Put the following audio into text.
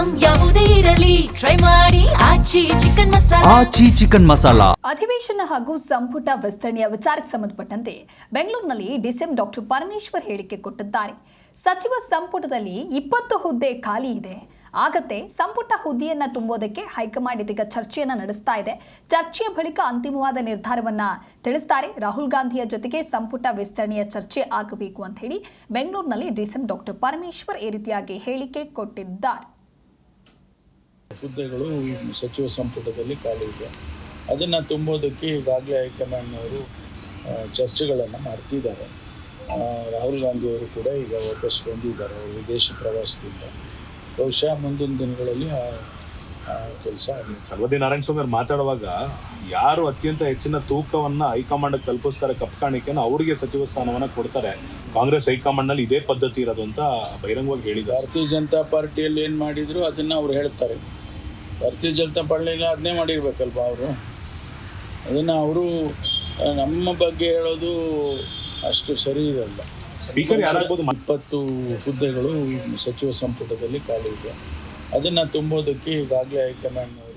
Item ಯಾವುದೇ ಇರಲಿ try ಮಾಡಿ ಆಚಿ ಚಿಕನ್ ಮಸಾಲಾ. ಅಧಿವೇಶನ ಹಾಗೂ ಸಂಪುಟ ವಿಸ್ತರಣೆಯ ವಿಚಾರಕ್ಕೆ ಸಂಬಂಧಪಟ್ಟಂತೆ ಬೆಂಗಳೂರಿನಲ್ಲಿ ಡಿಸಿಎಂ ಡಾಕ್ಟರ್ ಪರಮೇಶ್ವರ್ ಹೇಳಿಕೆ ಕೊಟ್ಟಿದ್ದಾರೆ. ಸಚಿವ ಸಂಪುಟದಲ್ಲಿ 20 ಹುದ್ದೆ ಖಾಲಿ ಇದೆ. ಆಗತ್ತೆ ಸಂಪುಟ ಹುದ್ದೆಯನ್ನ ತುಂಬೋದಕ್ಕೆ ಹೈಕಮಾಂಡ್ ಇದೀಗ ಚರ್ಚೆಯನ್ನ ನಡೆಸ್ತಾ ಇದೆ. ಚರ್ಚೆಯ ಬಳಿಕ ಅಂತಿಮವಾದ ನಿರ್ಧಾರವನ್ನ ತಿಳಿಸ್ತಾರೆ. ರಾಹುಲ್ ಗಾಂಧಿಯ ಜೊತೆಗೆ ಸಂಪುಟ ವಿಸ್ತರಣೆಯ ಚರ್ಚೆ ಆಗಬೇಕು ಅಂತ ಹೇಳಿ ಬೆಂಗಳೂರಿನಲ್ಲಿ ಡಿಸಿಎಂ ಡಾಕ್ಟರ್ ಪರಮೇಶ್ವರ್ ಈ ರೀತಿಯಾಗಿ ಹೇಳಿಕೆ ಕೊಟ್ಟಿದ್ದಾರೆ. ಹುದ್ದೆಗಳು ಸಚಿವ ಸಂಪುಟದಲ್ಲಿ ಖಾಲಿ ಇದೆ. ಅದನ್ನು ತುಂಬೋದಕ್ಕೆ ಈಗಾಗಲೇ ಹೈಕಮಾಂಡ್ನವರು ಚರ್ಚೆಗಳನ್ನು ಮಾಡ್ತಿದ್ದಾರೆ. ರಾಹುಲ್ ಗಾಂಧಿಯವರು ಕೂಡ ಈಗ ವಾಪಸ್ ಬಂದಿದ್ದಾರೆ ಅವರು ವಿದೇಶಿ ಪ್ರವಾಸದಿಂದ. ಬಹುಶಃ ಮುಂದಿನ ದಿನಗಳಲ್ಲಿ ಕೆಲಸ ಆಗಿದೆ. ಸರ್ವದಿ ನಾರಾಯಣ ಸ್ವಾಮಿ ಅವರು ಮಾತಾಡುವಾಗ ಯಾರು ಅತ್ಯಂತ ಹೆಚ್ಚಿನ ತೂಕವನ್ನು ಹೈಕಮಾಂಡ್ ತಲುಪಿಸ್ತಾರೆ ಕಪ್ ಕಾಣಿಕೆಯನ್ನು ಅವರಿಗೆ ಸಚಿವ ಸ್ಥಾನವನ್ನು ಕೊಡ್ತಾರೆ. ಕಾಂಗ್ರೆಸ್ ಹೈಕಮಾಂಡ್ನಲ್ಲಿ ಇದೇ ಪದ್ಧತಿ ಇರೋದು ಅಂತ ಬಹಿರಂಗವಾಗಿ ಹೇಳಿದ್ದಾರೆ. ಭಾರತೀಯ ಜನತಾ ಪಾರ್ಟಿಯಲ್ಲಿ ಏನು ಮಾಡಿದ್ರು ಅದನ್ನು ಅವ್ರು ಹೇಳ್ತಾರೆ. ಭಾರತೀಯ ಜನತಾ ಪಾರ್ಟಿಯಲ್ಲಿ ಅದನ್ನೇ ಮಾಡಿರ್ಬೇಕಲ್ವ ಅವರು. ಅದನ್ನು ಅವರು ನಮ್ಮ ಬಗ್ಗೆ ಹೇಳೋದು ಅಷ್ಟು ಸರಿ ಇರಲ್ಲ. ಸ್ಪೀಕರ್ ಯಾರಾಗ್ಬೋದು? 20 ಹುದ್ದೆಗಳು ಸಚಿವ ಸಂಪುಟದಲ್ಲಿ ಖಾಲಿ ಇದೆ. ಅದನ್ನು ತುಂಬೋದಕ್ಕೆ ಈಗಾಗಲೇ ಹೈಕಮಾಂಡ್ನವರು